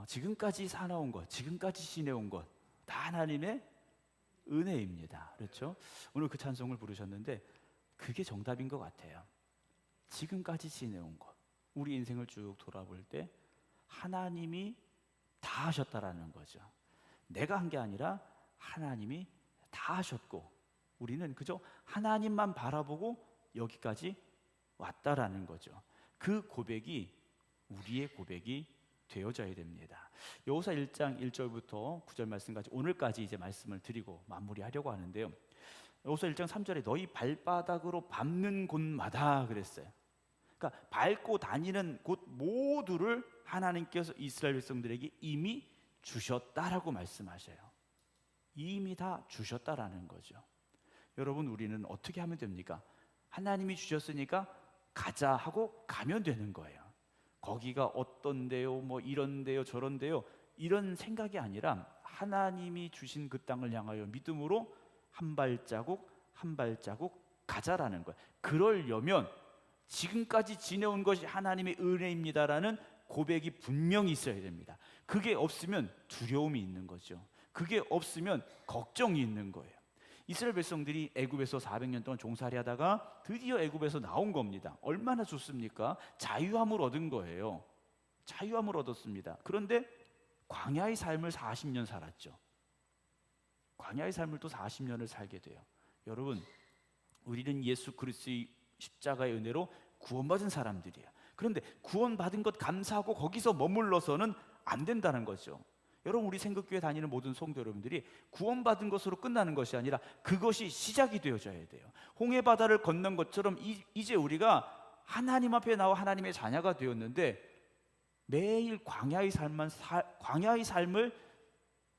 지금까지 살아온 것, 지금까지 지내온 것 다 하나님의 은혜입니다. 그렇죠? 오늘 그 찬송을 부르셨는데 그게 정답인 것 같아요. 지금까지 지내온 것, 우리 인생을 쭉 돌아볼 때 하나님이 다 하셨다라는 거죠. 내가 한 게 아니라 하나님이 다 하셨고 우리는 그저 하나님만 바라보고 여기까지 왔다라는 거죠. 그 고백이 우리의 고백이 되어져야 됩니다. 여호수아 1장 1절부터 9절 말씀까지 오늘까지 이제 말씀을 드리고 마무리하려고 하는데요. 여호수아 1장 3절에 너희 발바닥으로 밟는 곳마다 그랬어요. 그러니까 밟고 다니는 곳 모두를 하나님께서 이스라엘 백성들에게 이미 주셨다라고 말씀하셔요. 이미 다 주셨다라는 거죠. 여러분, 우리는 어떻게 하면 됩니까? 하나님이 주셨으니까 가자 하고 가면 되는 거예요. 거기가 어떤데요, 뭐 이런데요, 저런데요, 이런 생각이 아니라 하나님이 주신 그 땅을 향하여 믿음으로 한 발자국 한 발자국 가자라는 거예요. 그러려면 지금까지 지내온 것이 하나님의 은혜입니다라는 고백이 분명히 있어야 됩니다. 그게 없으면 두려움이 있는 거죠. 그게 없으면 걱정이 있는 거예요. 이스라엘 백성들이 애굽에서 400년 동안 종살이 하다가 드디어 애굽에서 나온 겁니다. 얼마나 좋습니까? 자유함을 얻은 거예요. 자유함을 얻었습니다. 그런데 광야의 삶을 40년 살았죠. 광야의 삶을 또 40년을 살게 돼요. 여러분, 우리는 예수 그리스도의 십자가의 은혜로 구원받은 사람들이에요. 그런데 구원받은 것 감사하고 거기서 머물러서는 안 된다는 거죠. 여러분, 우리 생각교회 다니는 모든 성도 여러분들이 구원받은 것으로 끝나는 것이 아니라 그것이 시작이 되어져야 돼요. 홍해바다를 건넌 것처럼 이제 우리가 하나님 앞에 나와 하나님의 자녀가 되었는데 매일 광야의 삶을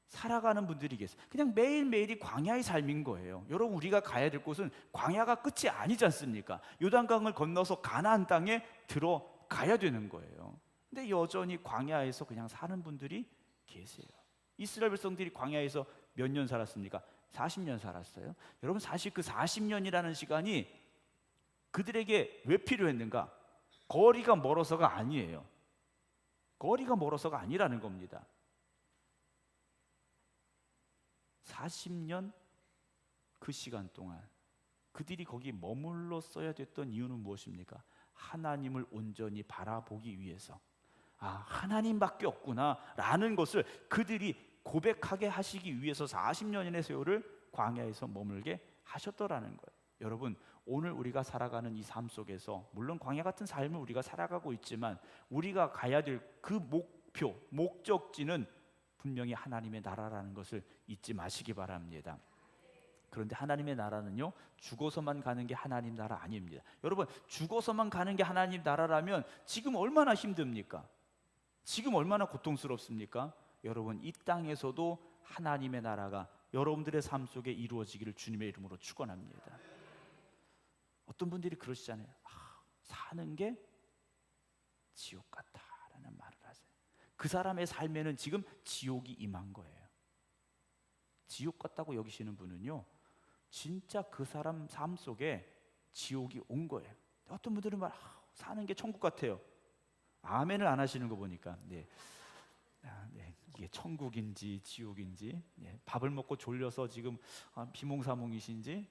살아가는 분들이 계세요. 그냥 매일매일이 광야의 삶인 거예요. 여러분, 우리가 가야 될 곳은 광야가 끝이 아니지 않습니까? 요단강을 건너서 가나안 땅에 들어가야 되는 거예요. 근데 여전히 광야에서 그냥 사는 분들이 계세요. 이스라엘 백성들이 광야에서 몇 년 살았습니까? 40년 살았어요. 여러분, 사실 그 40년이라는 시간이 그들에게 왜 필요했는가? 거리가 멀어서가 아니에요. 거리가 멀어서가 아니라는 겁니다. 40년 그 시간 동안 그들이 거기 머물렀어야 됐던 이유는 무엇입니까? 하나님을 온전히 바라보기 위해서. 하나님밖에 없구나 라는 것을 그들이 고백하게 하시기 위해서 40년의 세월을 광야에서 머물게 하셨더라는 거예요. 여러분, 오늘 우리가 살아가는 이 삶 속에서 물론 광야 같은 삶을 우리가 살아가고 있지만 우리가 가야 될 그 목표, 목적지는 분명히 하나님의 나라라는 것을 잊지 마시기 바랍니다. 그런데 하나님의 나라는요, 죽어서만 가는 게 하나님 나라 아닙니다. 여러분, 죽어서만 가는 게 하나님 나라라면 지금 얼마나 힘듭니까? 지금 얼마나 고통스럽습니까? 여러분, 이 땅에서도 하나님의 나라가 여러분들의 삶 속에 이루어지기를 주님의 이름으로 축원합니다. 어떤 분들이 그러시잖아요. 사는 게 지옥 같다라는 말을 하세요. 그 사람의 삶에는 지금 지옥이 임한 거예요. 지옥 같다고 여기시는 분은요, 진짜 그 사람 삶 속에 지옥이 온 거예요. 어떤 분들은 사는 게 천국 같아요. 아멘을 안 하시는 거 보니까 네. 이게 천국인지 지옥인지, 밥을 먹고 졸려서 지금 비몽사몽이신지,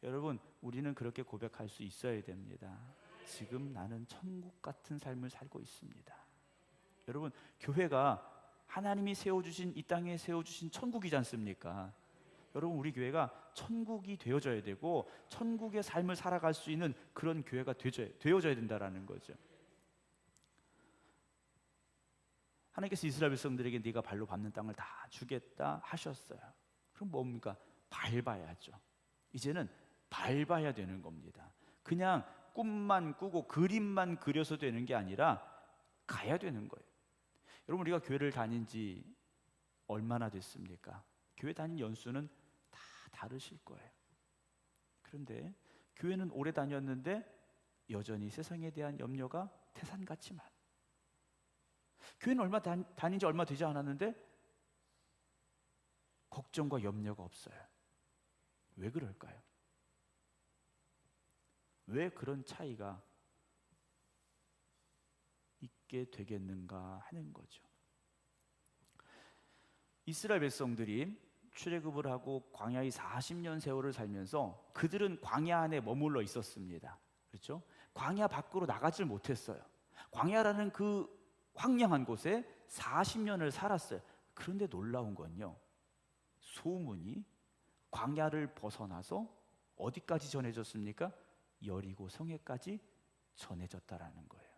여러분, 우리는 그렇게 고백할 수 있어야 됩니다. 지금 나는 천국 같은 삶을 살고 있습니다. 여러분, 교회가 하나님이 세워주신, 이 땅에 세워주신 천국이지 않습니까? 여러분, 우리 교회가 천국이 되어져야 되고 천국의 삶을 살아갈 수 있는 그런 교회가 되어져야 된다라는 거죠. 하나님께서 이스라엘 백성들에게 네가 발로 밟는 땅을 다 주겠다 하셨어요. 그럼 뭡니까? 밟아야죠. 이제는 밟아야 되는 겁니다. 그냥 꿈만 꾸고 그림만 그려서 되는 게 아니라 가야 되는 거예요. 여러분, 우리가 교회를 다닌 지 얼마나 됐습니까? 교회 다닌 연수는 다 다르실 거예요. 그런데 교회는 오래 다녔는데 여전히 세상에 대한 염려가 태산같이 많아요. 교회는 다닌 지 얼마 되지 않았는데 걱정과 염려가 없어요. 왜 그럴까요? 왜 그런 차이가 있게 되겠는가 하는 거죠. 이스라엘 백성들이 출애굽을 하고 광야의 40년 세월을 살면서 그들은 광야 안에 머물러 있었습니다. 그렇죠? 광야 밖으로 나가질 못했어요. 광야라는 그 황량한 곳에 40년을 살았어요. 그런데 놀라운 건요, 소문이 광야를 벗어나서 어디까지 전해졌습니까? 여리고 성에까지 전해졌다라는 거예요.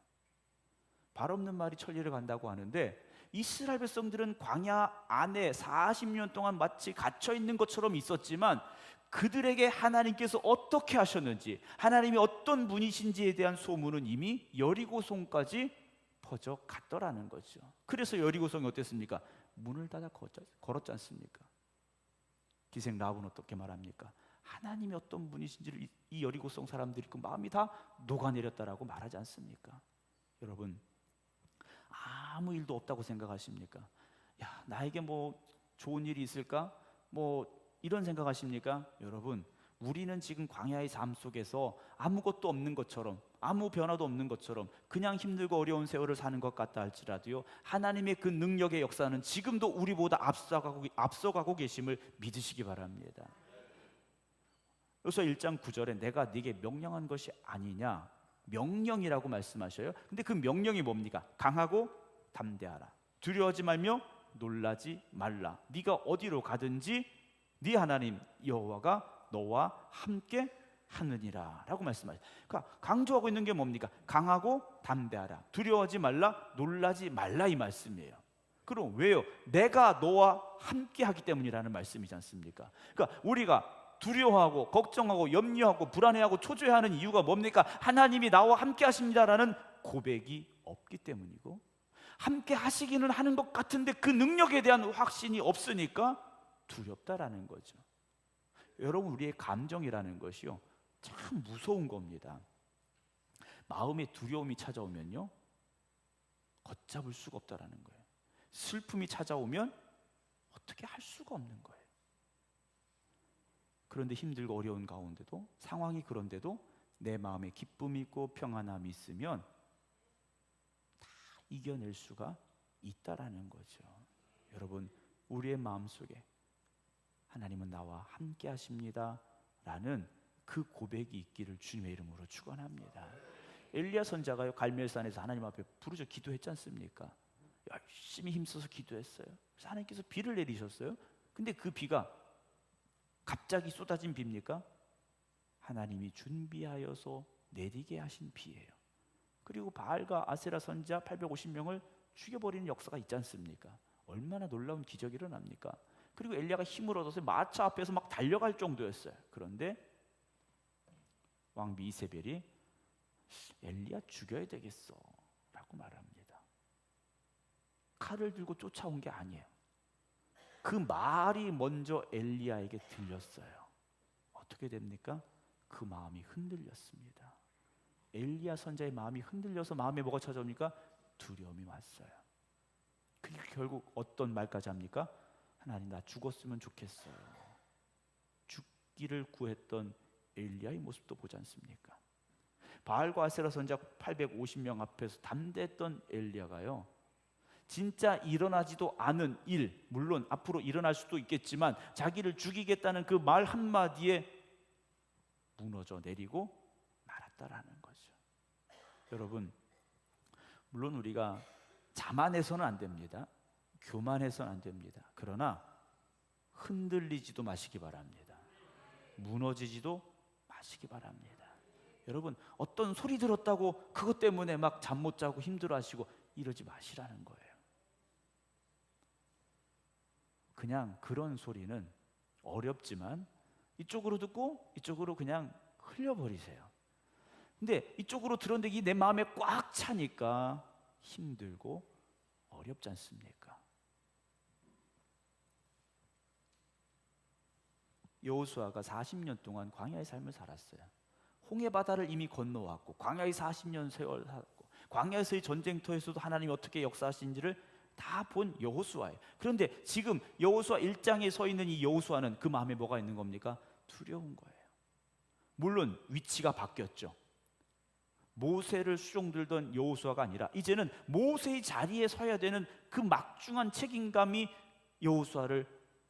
발 없는 말이 천리를 간다고 하는데, 이스라엘 백성들은 광야 안에 40년 동안 마치 갇혀 있는 것처럼 있었지만 그들에게 하나님께서 어떻게 하셨는지, 하나님이 어떤 분이신지에 대한 소문은 이미 여리고성까지 퍼져 갔더라는 거죠. 그래서 여리고성이 어땠습니까? 문을 닫아 걸었지 않습니까? 기생 라합은 어떻게 말합니까? 하나님이 어떤 분이신지를 이 여리고성 사람들이 그 마음이 다 녹아내렸다라고 말하지 않습니까? 여러분, 아무 일도 없다고 생각하십니까? 야, 나에게 뭐 좋은 일이 있을까? 뭐 이런 생각하십니까? 여러분, 우리는 지금 광야의 삶 속에서 아무것도 없는 것처럼, 아무 변화도 없는 것처럼 그냥 힘들고 어려운 세월을 사는 것 같다 할지라도요, 하나님의 그 능력의 역사는 지금도 우리보다 앞서가고 계심을 믿으시기 바랍니다. 여기서 1장 9절에 내가 네게 명령한 것이 아니냐, 명령이라고 말씀하셔요. 근데 그 명령이 뭡니까? 강하고 담대하라, 두려워하지 말며 놀라지 말라, 네가 어디로 가든지 네 하나님 여호와가 너와 함께 하느니라 라고 말씀하셔요. 그러니까 강조하고 있는 게 뭡니까? 강하고 담대하라, 두려워하지 말라, 놀라지 말라, 이 말씀이에요. 그럼 왜요? 내가 너와 함께 하기 때문이라는 말씀이지 않습니까? 그러니까 우리가 두려워하고 걱정하고 염려하고 불안해하고 초조해하는 이유가 뭡니까? 하나님이 나와 함께 하십니다라는 고백이 없기 때문이고, 함께 하시기는 하는 것 같은데 그 능력에 대한 확신이 없으니까 두렵다라는 거죠. 여러분, 우리의 감정이라는 것이요, 참 무서운 겁니다. 마음에 두려움이 찾아오면요, 걷잡을 수가 없다라는 거예요. 슬픔이 찾아오면 어떻게 할 수가 없는 거예요. 그런데 힘들고 어려운 가운데도, 상황이 그런데도 내 마음에 기쁨이 있고 평안함이 있으면 다 이겨낼 수가 있다라는 거죠. 여러분, 우리의 마음속에 하나님은 나와 함께 하십니다 라는 그 고백이 있기를 주님의 이름으로 축원합니다. 엘리야 선지자가요, 갈멜산에서 하나님 앞에 부르짖어 기도했지 않습니까? 열심히 힘써서 기도했어요. 그래서 하나님께서 비를 내리셨어요. 근데 그 비가 갑자기 쏟아진 비입니까? 하나님이 준비하여서 내리게 하신 비예요. 그리고 바알과 아세라 선지자 850명을 죽여버리는 역사가 있지 않습니까? 얼마나 놀라운 기적이 일어납니까? 그리고 엘리야가 힘을 얻어서 마차 앞에서 막 달려갈 정도였어요. 그런데 왕비 이세벨이 엘리야 죽여야 되겠어 라고 말합니다. 칼을 들고 쫓아온 게 아니에요. 그 말이 먼저 엘리야에게 들렸어요. 어떻게 됩니까? 그 마음이 흔들렸습니다. 엘리야 선자의 마음이 흔들려서 마음에 뭐가 찾아옵니까? 두려움이 왔어요. 그게 결국 어떤 말까지 합니까? 하나님, 나 죽었으면 좋겠어요. 죽기를 구했던 엘리야의 모습도 보지 않습니까? 바알과 아세라 선지자 850명 앞에서 담대했던 엘리야가요, 진짜 일어나지도 않은 일, 물론 앞으로 일어날 수도 있겠지만 자기를 죽이겠다는 그 말 한마디에 무너져 내리고 말았다라는 거죠. 여러분, 물론 우리가 자만해서는 안 됩니다. 교만해서는 안 됩니다. 그러나 흔들리지도 마시기 바랍니다. 무너지지도 마시기 바랍니다. 여러분, 어떤 소리 들었다고 그것 때문에 막 잠 못 자고 힘들어하시고 이러지 마시라는 거예요. 그냥 그런 소리는 어렵지만 이쪽으로 듣고 이쪽으로 그냥 흘려버리세요. 근데 이쪽으로 들었는데 이 내 마음에 꽉 차니까 힘들고 어렵지 않습니까? 여호수아가 40년 동안 광야의 삶을 살았어요. 홍해 바다를 이미 건너왔고 광야의 40년 세월 살았고 광야에서의 전쟁터에서도 하나님이 어떻게 역사하신지를 다 본 여호수아예요. 그런데 지금 여호수아 1장에 서 있는 이 여호수아는 그 마음에 뭐가 있는 겁니까? 두려운 거예요. 물론 위치가 바뀌었죠. 모세를 수종들던 여호수아가 아니라 이제는 모세의 자리에 서야 되는 그 막중한 책임감이 여호수아를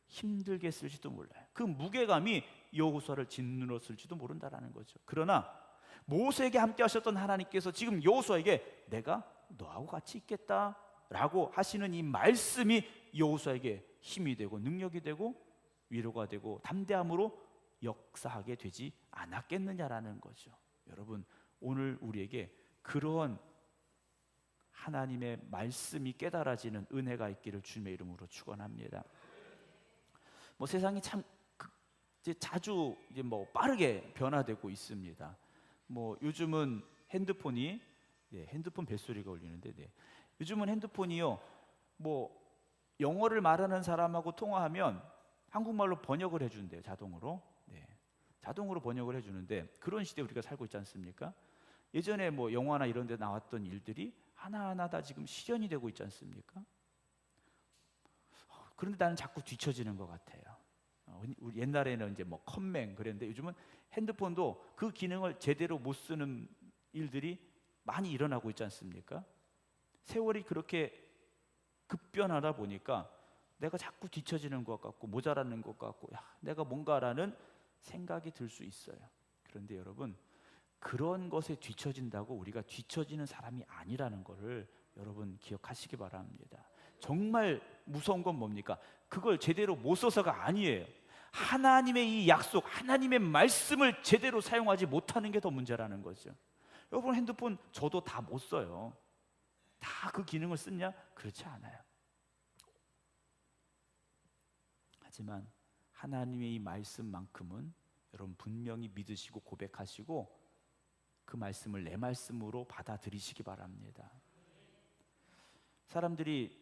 힘들게 쓸지도 몰라요. 그 무게감이 여호수아를 짓눌렀을지도 모른다라는 거죠. 그러나 모세에게 함께 하셨던 하나님께서 지금 여호수아에게 내가 너하고 같이 있겠다라고 하시는 이 말씀이 여호수아에게 힘이 되고 능력이 되고 위로가 되고 담대함으로 역사하게 되지 않았겠느냐라는 거죠. 여러분, 오늘 우리에게 그런 하나님의 말씀이 깨달아지는 은혜가 있기를 주님의 이름으로 축원합니다. 세상이 참 이제 자주 이제 빠르게 변화되고 있습니다. 요즘은 핸드폰이 핸드폰 벨소리가 울리는데 요즘은 핸드폰이요 영어를 말하는 사람하고 통화하면 한국말로 번역을 해준대요. 자동으로 번역을 해주는데 그런 시대에 우리가 살고 있지 않습니까? 예전에 영화나 이런 데 나왔던 일들이 하나하나 다 지금 실현이 되고 있지 않습니까? 그런데 나는 자꾸 뒤처지는 것 같아요. 우리 옛날에는 이제 컴맹 그랬는데 요즘은 핸드폰도 그 기능을 제대로 못 쓰는 일들이 많이 일어나고 있지 않습니까? 세월이 그렇게 급변하다 보니까 내가 자꾸 뒤처지는 것 같고 모자라는 것 같고 내가 뭔가라는 생각이 들 수 있어요. 그런데 여러분, 그런 것에 뒤처진다고 우리가 뒤처지는 사람이 아니라는 것을 여러분 기억하시기 바랍니다. 정말 무서운 건 뭡니까? 그걸 제대로 못 써서가 아니에요. 하나님의 이 약속, 하나님의 말씀을 제대로 사용하지 못하는 게 더 문제라는 거죠. 여러분, 핸드폰 저도 다 못 써요. 다 그 기능을 쓰냐? 그렇지 않아요. 하지만 하나님의 이 말씀만큼은 여러분 분명히 믿으시고 고백하시고 그 말씀을 내 말씀으로 받아들이시기 바랍니다. 사람들이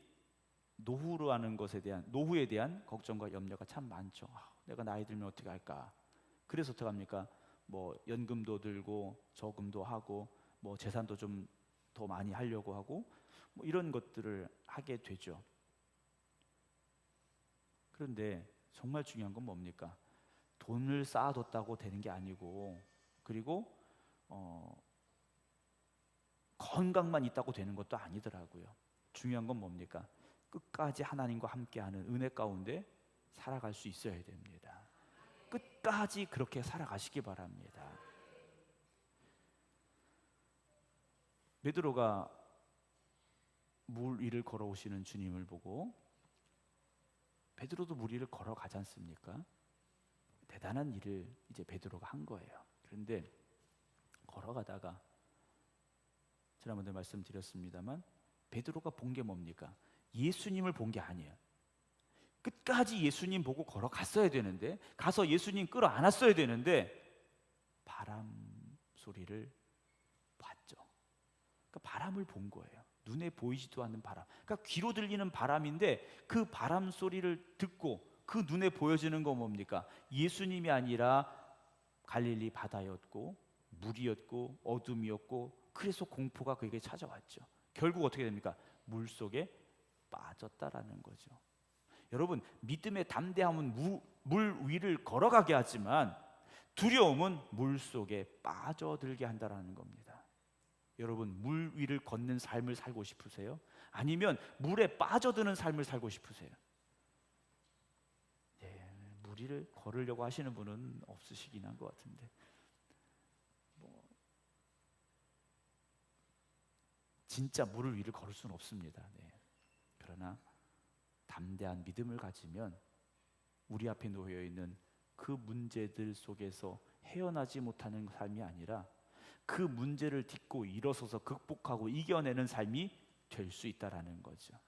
노후에 대한 걱정과 염려가 참 많죠. 내가 나이 들면 어떻게 할까? 그래서 어떻게 합니까? 연금도 들고 저금도 하고 재산도 좀 더 많이 하려고 하고 이런 것들을 하게 되죠. 그런데 정말 중요한 건 뭡니까? 돈을 쌓아뒀다고 되는 게 아니고, 그리고 건강만 있다고 되는 것도 아니더라고요. 중요한 건 뭡니까? 끝까지 하나님과 함께하는 은혜 가운데 살아갈 수 있어야 됩니다. 끝까지 그렇게 살아가시기 바랍니다. 베드로가 물 위를 걸어오시는 주님을 보고 베드로도 물 위를 걸어가지 않습니까? 대단한 일을 이제 베드로가 한 거예요. 그런데 걸어가다가 지난번에 말씀드렸습니다만 베드로가 본 게 뭡니까? 예수님을 본 게 아니에요. 끝까지 예수님 보고 걸어갔어야 되는데, 가서 예수님 끌어안았어야 되는데 바람 소리를 봤죠. 그러니까 바람을 본 거예요. 눈에 보이지도 않는 바람. 그러니까 귀로 들리는 바람인데 그 바람 소리를 듣고 그 눈에 보여지는 건 뭡니까? 예수님이 아니라 갈릴리 바다였고 물이었고 어둠이었고, 그래서 공포가 그에게 찾아왔죠. 결국 어떻게 됩니까? 물속에 빠졌다라는 거죠. 여러분, 믿음의 담대함은 물 위를 걸어가게 하지만 두려움은 물속에 빠져들게 한다라는 겁니다. 여러분, 물 위를 걷는 삶을 살고 싶으세요? 아니면 물에 빠져드는 삶을 살고 싶으세요? 물 위를 걸으려고 하시는 분은 없으시긴 한 것 같은데, 진짜 물을 위를 걸을 수는 없습니다. 그러나 담대한 믿음을 가지면 우리 앞에 놓여 있는 그 문제들 속에서 헤어나지 못하는 삶이 아니라 그 문제를 딛고 일어서서 극복하고 이겨내는 삶이 될 수 있다라는 거죠.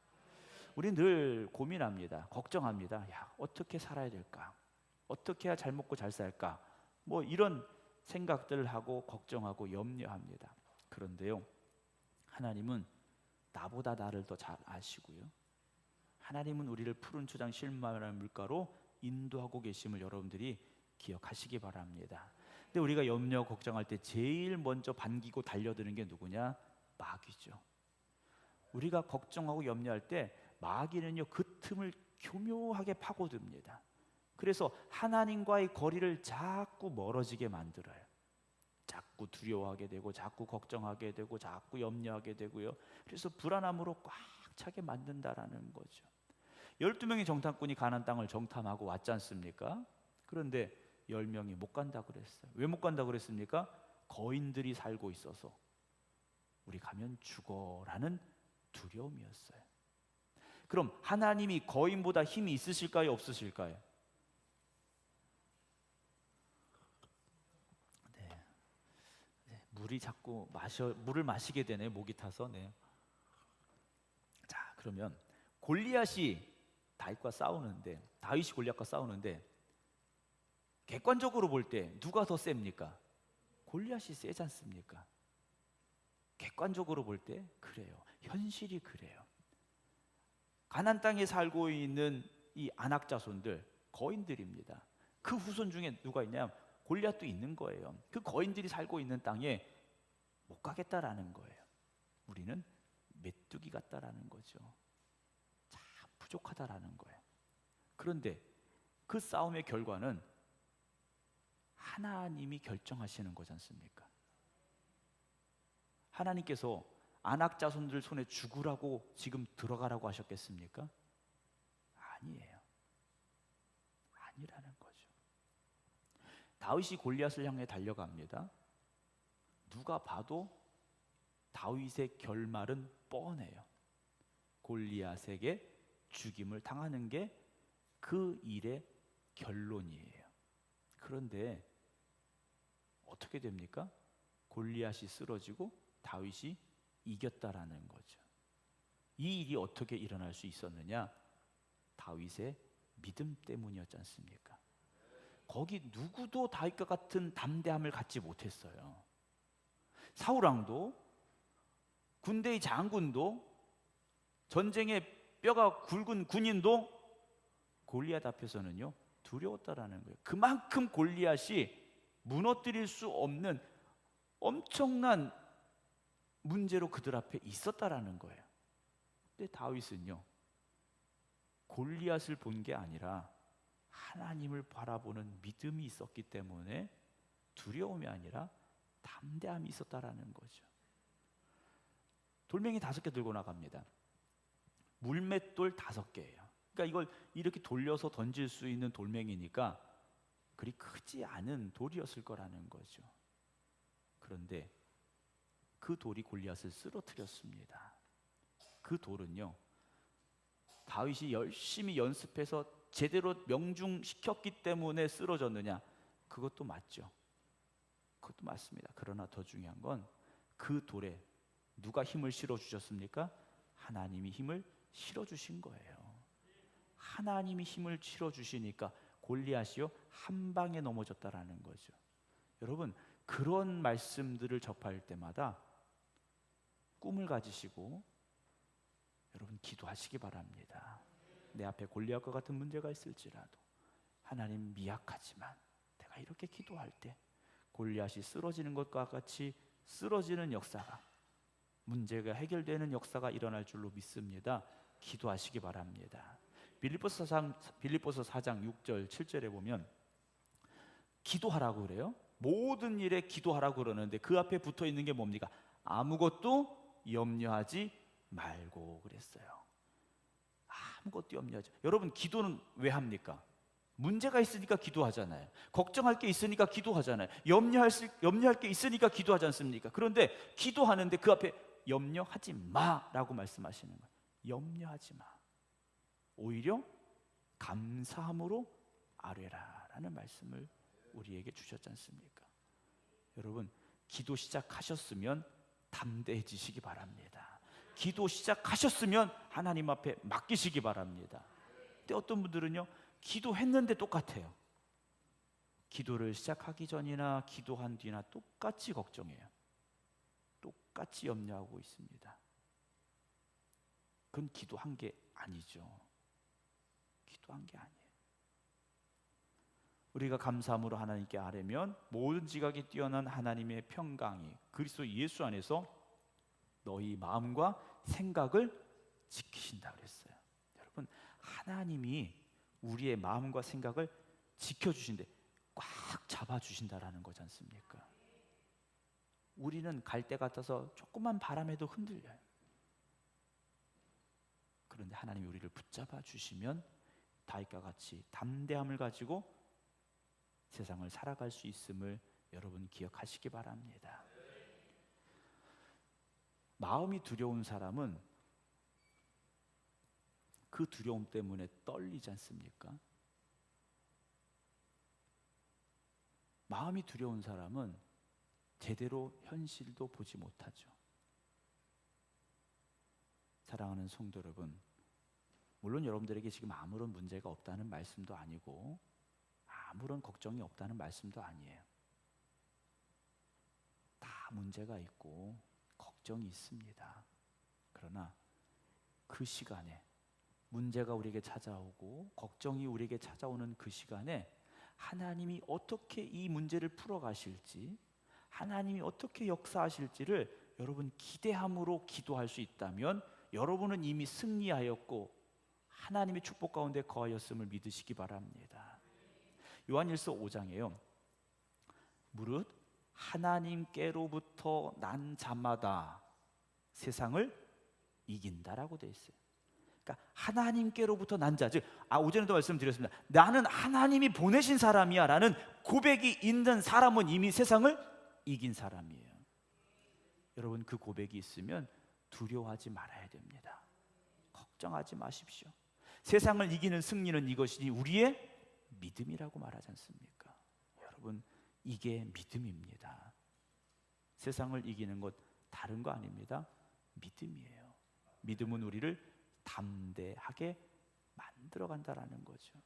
우리 늘 고민합니다. 걱정합니다. 어떻게 살아야 될까? 어떻게 해야 잘 먹고 잘 살까? 이런 생각들을 하고 걱정하고 염려합니다. 그런데요, 하나님은 나보다 나를 더 잘 아시고요, 하나님은 우리를 푸른 초장 실만한 물가로 인도하고 계심을 여러분들이 기억하시기 바랍니다. 근데 우리가 염려 걱정할 때 제일 먼저 반기고 달려드는 게 누구냐? 마귀죠. 우리가 걱정하고 염려할 때 마귀는요, 그 틈을 교묘하게 파고듭니다. 그래서 하나님과의 거리를 자꾸 멀어지게 만들어요. 자꾸 두려워하게 되고 자꾸 걱정하게 되고 자꾸 염려하게 되고요. 그래서 불안함으로 꽉 차게 만든다라는 거죠. 12명의 정탐꾼이 가나안 땅을 정탐하고 왔지 않습니까? 그런데 10명이 못 간다 그랬어요. 왜 못 간다 그랬습니까? 거인들이 살고 있어서 우리 가면 죽어라는 두려움이었어요. 그럼 하나님이 거인보다 힘이 있으실까요? 없으실까요? 물이 자꾸 물을 마시게 되네, 목이 타서. 네. 자, 그러면 다윗이 골리앗과 싸우는데 객관적으로 볼 때 누가 더 셉니까? 골리앗이 세지 않습니까? 객관적으로 볼 때 그래요. 현실이 그래요. 가나안 땅에 살고 있는 이 아낙 자손들, 거인들입니다. 그 후손 중에 누가 있냐면 골리앗도 있는 거예요. 그 거인들이 살고 있는 땅에 못 가겠다라는 거예요. 우리는 메뚜기 같다라는 거죠. 참 부족하다라는 거예요. 그런데 그 싸움의 결과는 하나님이 결정하시는 거지 않습니까? 하나님께서 아낙 자손들 손에 죽으라고 지금 들어가라고 하셨겠습니까? 아니에요. 아니라는 거죠. 다윗이 골리앗을 향해 달려갑니다. 누가 봐도 다윗의 결말은 뻔해요. 골리앗에게 죽임을 당하는 게 그 일의 결론이에요. 그런데 어떻게 됩니까? 골리앗이 쓰러지고 다윗이 이겼다라는 거죠. 이 일이 어떻게 일어날 수 있었느냐? 다윗의 믿음 때문이었지 않습니까? 거기 누구도 다윗과 같은 담대함을 갖지 못했어요. 사울왕도, 군대의 장군도, 전쟁에 뼈가 굵은 군인도 골리앗 앞에서는요 두려웠다라는 거예요. 그만큼 골리앗이 무너뜨릴 수 없는 엄청난 문제로 그들 앞에 있었다라는 거예요. 근데 다윗은요 골리앗을 본 게 아니라 하나님을 바라보는 믿음이 있었기 때문에 두려움이 아니라 담대함이 있었다라는 거죠. 돌멩이 5개 들고 나갑니다. 물맷돌 5개예요. 그러니까 이걸 이렇게 돌려서 던질 수 있는 돌멩이니까 그리 크지 않은 돌이었을 거라는 거죠. 그런데 그 돌이 골리앗을 쓰러뜨렸습니다. 그 돌은요 다윗이 열심히 연습해서 제대로 명중시켰기 때문에 쓰러졌느냐? 그것도 맞죠. 그것도 맞습니다. 그러나 더 중요한 건 그 돌에 누가 힘을 실어 주셨습니까? 하나님이 힘을 실어 주신 거예요. 하나님이 힘을 실어 주시니까 골리앗이요 한 방에 넘어졌다라는 거죠. 여러분 그런 말씀들을 접할 때마다 꿈을 가지시고 여러분 기도하시기 바랍니다. 내 앞에 골리앗과 같은 문제가 있을지라도 하나님 미약하지만 내가 이렇게 기도할 때 골리앗이 쓰러지는 것과 같이 쓰러지는 역사가, 문제가 해결되는 역사가 일어날 줄로 믿습니다. 기도하시기 바랍니다. 빌립보서 4장 6절 7절에 보면 기도하라고 그래요. 모든 일에 기도하라고 그러는데 그 앞에 붙어 있는 게 뭡니까? 아무것도 염려하지 말고 그랬어요. 아무것도 염려하지. 여러분 기도는 왜 합니까? 문제가 있으니까 기도하잖아요. 걱정할 게 있으니까 기도하잖아요. 염려할 게 있으니까 기도하지 않습니까? 그런데 기도하는데 그 앞에 염려하지 마라고 말씀하시는 거예요. 염려하지 마. 오히려 감사함으로 아뢰라라는 말씀을 우리에게 주셨지 않습니까? 여러분 기도 시작하셨으면 담대해지시기 바랍니다. 기도 시작하셨으면 하나님 앞에 맡기시기 바랍니다. 근데 어떤 분들은요 기도했는데 똑같아요. 기도를 시작하기 전이나 기도한 뒤나 똑같이 걱정해요. 똑같이 염려하고 있습니다. 그건 기도한 게 아니죠. 기도한 게 아니에요. 우리가 감사함으로 하나님께 아뢰면 모든 지각이 뛰어난 하나님의 평강이 그리스도 예수 안에서 너희 마음과 생각을 지키신다 그랬어요. 여러분 하나님이 우리의 마음과 생각을 지켜주신대, 꽉 잡아주신다라는 거지 않습니까? 우리는 갈 때 같아서 조금만 바람에도 흔들려요. 그런데 하나님이 우리를 붙잡아 주시면 다윗과 같이 담대함을 가지고 세상을 살아갈 수 있음을 여러분 기억하시기 바랍니다. 마음이 두려운 사람은 그 두려움 때문에 떨리지 않습니까? 마음이 두려운 사람은 제대로 현실도 보지 못하죠. 사랑하는 성도 여러분, 물론 여러분들에게 지금 아무런 문제가 없다는 말씀도 아니고 아무런 걱정이 없다는 말씀도 아니에요. 다 문제가 있고 걱정이 있습니다. 그러나 그 시간에 문제가 우리에게 찾아오고 걱정이 우리에게 찾아오는 그 시간에 하나님이 어떻게 이 문제를 풀어가실지, 하나님이 어떻게 역사하실지를 여러분 기대함으로 기도할 수 있다면 여러분은 이미 승리하였고 하나님의 축복 가운데 거하였음을 믿으시기 바랍니다. 요한일서 5장에요. 무릇 하나님께로부터 난 자마다 세상을 이긴다라고 되어 있어요. 그러니까 하나님께로부터 난 자, 즉 오전에도 말씀드렸습니다. 나는 하나님이 보내신 사람이야 라는 고백이 있는 사람은 이미 세상을 이긴 사람이에요. 여러분, 그 고백이 있으면 두려워하지 말아야 됩니다. 걱정하지 마십시오. 세상을 이기는 승리는 이것이니 우리의 믿음이라고 말하지 않습니까? 여러분, 이게 믿음입니다. 세상을 이기는 것 다른 거 아닙니다. 믿음이에요. 믿음은 우리를 담대하게 만들어 간다라는 거죠.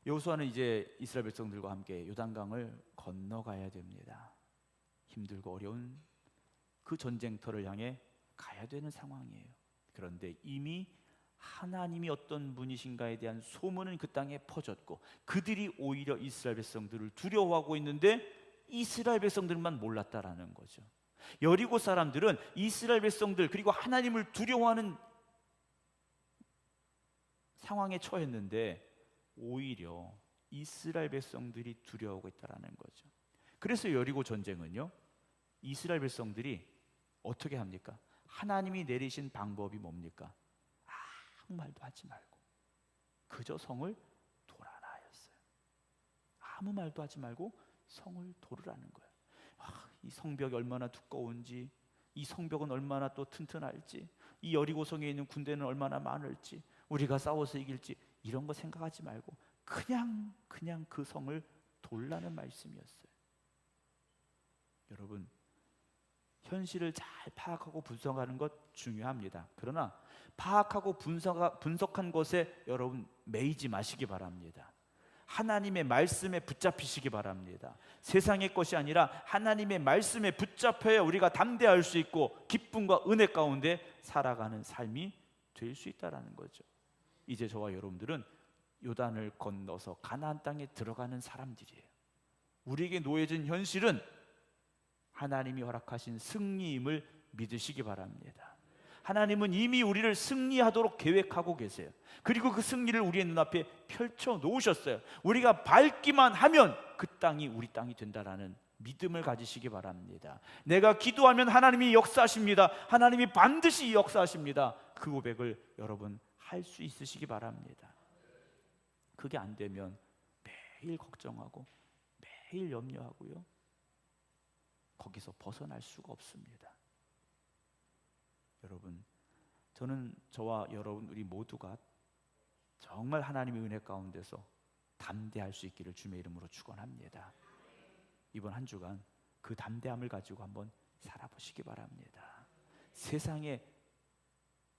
여호수아는 이제 이스라엘 백성들과 함께 요단강을 건너가야 됩니다. 힘들고 어려운 그 전쟁터를 향해 가야 되는 상황이에요. 그런데 이미 하나님이 어떤 분이신가에 대한 소문은 그 땅에 퍼졌고 그들이 오히려 이스라엘 백성들을 두려워하고 있는데 이스라엘 백성들만 몰랐다라는 거죠. 여리고 사람들은 이스라엘 백성들 그리고 하나님을 두려워하는 상황에 처했는데 오히려 이스라엘 백성들이 두려워하고 있다라는 거죠. 그래서 여리고 전쟁은요, 이스라엘 백성들이 어떻게 합니까? 하나님이 내리신 방법이 뭡니까? 아무 말도 하지 말고 그저 성을 돌아라 하였어요. 아무 말도 하지 말고 성을 돌으라는 거예요. 이 성벽이 얼마나 두꺼운지, 이 성벽은 얼마나 또 튼튼할지, 이 여리고 성에 있는 군대는 얼마나 많을지, 우리가 싸워서 이길지 이런 거 생각하지 말고 그냥 그 성을 돌라는 말씀이었어요. 여러분, 현실을 잘 파악하고 분석하는 것 중요합니다. 그러나 파악하고 분석한 것에 여러분 매이지 마시기 바랍니다. 하나님의 말씀에 붙잡히시기 바랍니다. 세상의 것이 아니라 하나님의 말씀에 붙잡혀야 우리가 담대할 수 있고 기쁨과 은혜 가운데 살아가는 삶이 될 수 있다는 거죠. 이제 저와 여러분들은 요단을 건너서 가나안 땅에 들어가는 사람들이에요. 우리에게 놓여진 현실은 하나님이 허락하신 승리임을 믿으시기 바랍니다. 하나님은 이미 우리를 승리하도록 계획하고 계세요. 그리고 그 승리를 우리의 눈앞에 펼쳐 놓으셨어요. 우리가 밟기만 하면 그 땅이 우리 땅이 된다라는 믿음을 가지시기 바랍니다. 내가 기도하면 하나님이 역사하십니다. 하나님이 반드시 역사하십니다. 그 고백을 여러분 할 수 있으시기 바랍니다. 그게 안 되면 매일 걱정하고 매일 염려하고요, 거기서 벗어날 수가 없습니다. 여러분, 저는 저와 여러분 우리 모두가 정말 하나님의 은혜 가운데서 담대할 수 있기를 주님의 이름으로 축원합니다. 이번 한 주간 그 담대함을 가지고 한번 살아보시기 바랍니다. 세상에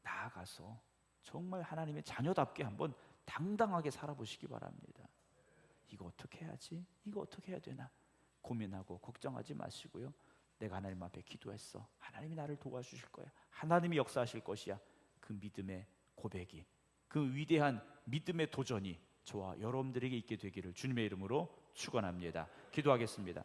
나아가서 정말 하나님의 자녀답게 한번 당당하게 살아보시기 바랍니다. 이거 어떻게 해야지? 이거 어떻게 해야 되나? 고민하고 걱정하지 마시고요, 내가 하나님 앞에 기도했어. 하나님이 나를 도와주실 거야. 하나님이 역사하실 것이야. 그 믿음의 고백이, 그 위대한 믿음의 도전이 저와 여러분들에게 있게 되기를 주님의 이름으로 축원합니다. 기도하겠습니다.